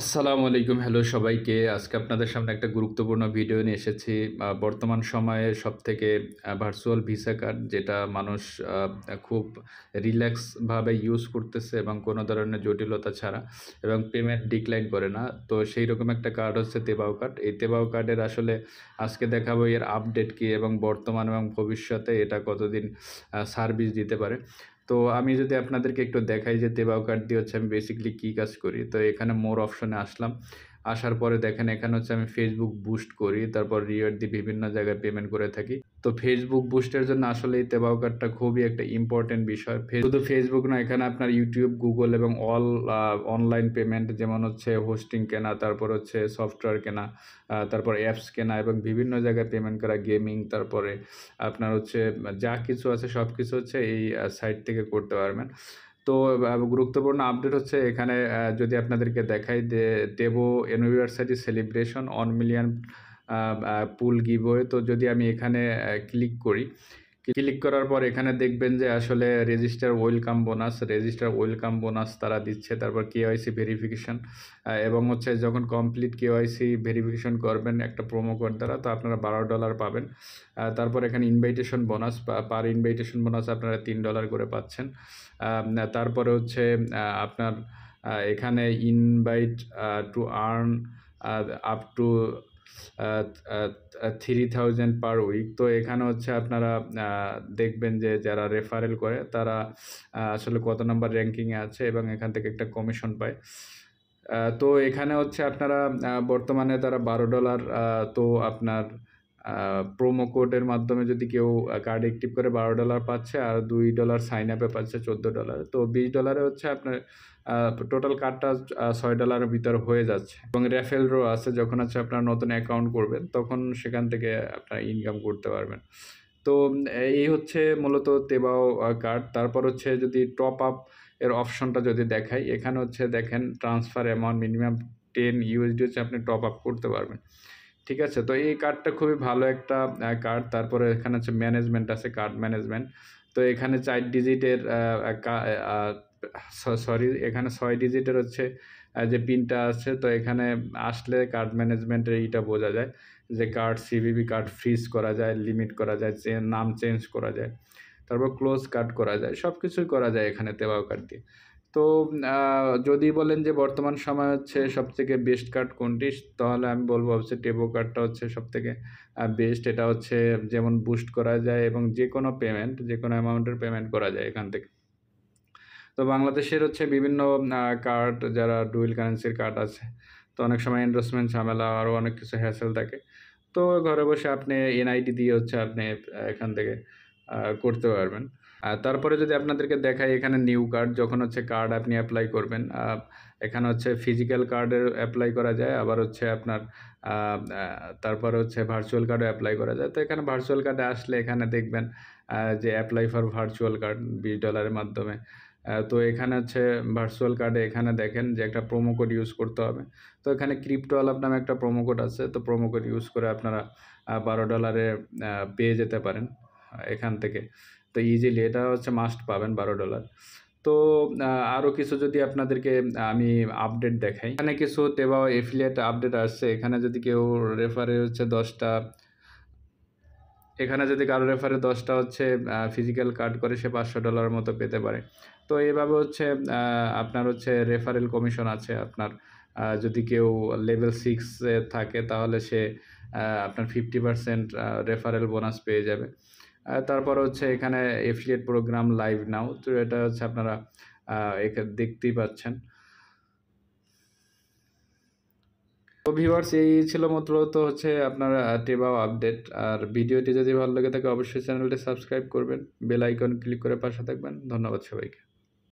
আসসালামু আলাইকুম। হ্যালো সবাইকে। আজকে আপনাদের সামনে একটা গুরুত্বপূর্ণ ভিডিও নিয়ে এসেছি। বর্তমান সময়ে সবথেকে ভার্চুয়াল ভিসা কার্ড যেটা মানুষ আ খুব রিল্যাক্সভাবে ইউজ করতেছে এবং কোনো ধরনের জটিলতা ছাড়া এবং পেমেন্ট ডিক্লাইন করে না। তো সেইরকম একটা কার্ড হচ্ছে তেবাও কার্ড। এই তেবাও কার্ডের আসলে আজকে দেখাবো এর আপডেট কি এবং বর্তমান এবং ভবিষ্যতে এটা কতদিন সার্ভিস দিতে পারে। তো আমি যদি আপনাদেরকে একটু দেখাই যে তেবাও কার্ড দিয়ে হচ্ছে আমি বেসিক্যালি কী কাজ করি। তো এখানে মোর অপশনে আসলাম। আসার পরে দেখেন এখানে হচ্ছে আমি Facebook বুস্ট করি। তারপর রিওয়ার্ড দিয়ে বিভিন্ন জায়গায় পেমেন্ট করে থাকি। তো Facebook বুস্টের জন্য আসলে এই তেবাও কার্ডটা খুবই একটা ইম্পোর্টেন্ট বিষয়। শুধু Facebook না, এখানে আপনার YouTube, Google এবং অনলাইন পেমেন্ট যেমন হচ্ছে হোস্টিং কেনা, তারপর হচ্ছে সফটওয়্যার কেনা, তারপর অ্যাপস কেনা এবং বিভিন্ন জায়গায় পেমেন্ট করা, গেমিং, তারপরে আপনার হচ্ছে যা কিছু আছে সবকিছু হচ্ছে এই সাইট থেকে করতে পারবেন। তো গুরুত্বপূর্ণ আপডেট হচ্ছে এখানে যদি আপনাদেরকে দেখাই যে দেবো অ্যানিভার্সারি সেলিব্রেশন 1 মিলিয়ন আ আ পুল গিভওয়ে। তো যদি আমি এখানে ক্লিক করি, ক্লিক করার পর এখানে দেখবেন যে আসলে রেজিস্টার ওয়েলকাম বোনাস তারা দিচ্ছে। তারপর কেওয়াইসি ভেরিফিকেশন এবং হচ্ছে যখন কমপ্লিট কেওয়াইসি ভেরিফিকেশন করবেন একটা প্রোমো কোড দ্বারা, তো আপনারা $12 পাবেন। তারপর এখানে invitation bonus per invitation bonus আপনারা $3 করে পাচ্ছেন। তারপরে হচ্ছে আপনার এখানে invite to earn up to uh uh uh 3000 per week. তো এখানে হচ্ছে আপনারা দেখবেন যে যারা রেফারেল করে তারা আসলে কত নাম্বার র‍্যাংকিং এ আছে এবং এখান থেকে একটা কমিশন পায়। তো এখানে হচ্ছে আপনারা বর্তমানে তারা $12 তো আপনার আ প্রোমো কোডের মাধ্যমে যদি কেউ কার্ড অ্যাক্টিভ করে $12 পাচ্ছে আর $2 সাইন আপে পাচ্ছে $14। তো $20 এ হচ্ছে আপনার টোটাল কার্ডটা $6 এর ভিতরে হয়ে যাচ্ছে এবং রেফারেল রও আছে। যখন হচ্ছে আপনারা নতুন অ্যাকাউন্ট করবেন তখন সেখান থেকে আপনারা ইনকাম করতে পারবেন। তো এই হচ্ছে মূলত তেবাও কার্ড। তারপর হচ্ছে যদি টপ আপ এর অপশনটা যদি দেখাই, এখানে হচ্ছে দেখেন ট্রান্সফার অ্যামাউন্ট মিনিমাম $10 হচ্ছে আপনি টপ আপ করতে পারবেন। ঠিক আছে? তো এই কার্ডটা খুবই ভালো একটা কার্ড। তারপরে এখানে হচ্ছে ম্যানেজমেন্ট আছে, কার্ড ম্যানেজমেন্ট। তো এখানে ৪ ডিজিটের আ কা আ সরি, এখানে ৬ ডিজিটের হচ্ছে যে পিনটা আছে। তো এখানে আসলে কার্ড ম্যানেজমেন্টের ইটা বোঝা যায় যে কার্ড সিভিভি কার্ড ফ্রিজ করা যায়, লিমিট করা যায়, নাম চেঞ্জ করা যায়। তারপর ক্লোজ কার্ড করা যায়। সবকিছুই করা যায় এখানে তেবাও কার্ড দিয়ে। তো আ যদি বলেন যে বর্তমান সময়ে হচ্ছে সবথেকে বেস্ট কার্ড কোনটি? তাহলে আমি বলব হচ্ছে টেবো কার্ডটা হচ্ছে সবথেকে বেস্ট। এটা হচ্ছে যেমন বুস্ট করা যায় এবং যেকোনো অ্যামাউন্টের পেমেন্ট করা যায় এখান থেকে। তো বাংলাদেশের হচ্ছে বিভিন্ন কার্ড যারা ডুয়াল কারেন্সির কার্ড আছে। তো অনেক সময় এন্ডোর্সমেন্ট ঝামেলা আরও অনেক কিছু হ্যাসেল থাকে। তো ঘরে বসে আপনি এনআইডি দিয়ে হচ্ছে আপনি এখান থেকে করতে পারবেন। তারপরে যদি আপনাদেরকে দেখাই এখানে নিউ কার্ড যখন হচ্ছে কার্ড আপনি এপ্লাই করবেন, এখানে হচ্ছে ফিজিক্যাল কার্ডের এপ্লাই করা যায়। আবার হচ্ছে আপনার আ আ তারপরে হচ্ছে ভার্চুয়াল কার্ডও এপ্লাই করা যায়। তো এখানে ভার্চুয়াল কার্ডে আসলে এখানে দেখবেন যে এপ্লাই ফর ভার্চুয়াল কার্ড $20 এর মাধ্যমে। তো এখানে হচ্ছে ভার্চুয়াল কার্ডে এখানে দেখেন যে একটা প্রোমো কোড ইউজ করতে হবে। তো এখানে ক্রিপ্টো আলাপ নামে একটা প্রোমো কোড আছে। তো প্রোমো কোড ইউজ করে আপনারা $12 এ পেয়ে যেতে পারেন এখান থেকে। তো ইজিলি এটা হচ্ছে মাস্ট পাবেন $12। তো আরও কিছু যদি আপনাদেরকে আমি আপডেট দেখাই। এখানে কিছু তেবাও এফিলিয়েট আপডেট আসছে। এখানে যদি কেউ রেফারে হচ্ছে ১০ টা এখানে যদি কারো রেফারে ১০ টা হচ্ছে ফিজিক্যাল কার্ড করে সে $500 এর মতো পেতে পারে। তো এভাবে হচ্ছে আপনার হচ্ছে রেফারেল কমিশন আছে আপনার। যদি কেউ লেভেল 6 এ থাকে তাহলে সে আপনার 50% রেফারেল বোনাস পেয়ে যাবে। তারপর হচ্ছে এখানে এফিলিয়েট প্রোগ্রাম লাইভ নাও। তো এটা হচ্ছে আপনারা দেখতেই পাচ্ছেন। তো ভিউয়ার্স এই ছিল মূলত হচ্ছে আপনার টেবাও আপডেট। আর ভিডিওটি যদি ভালো লেগে থাকে অবশ্যই চ্যানেলটি সাবস্ক্রাইব করবেন। বেল আইকন ক্লিক করে পাশে থাকবেন। ধন্যবাদ সবাইকে।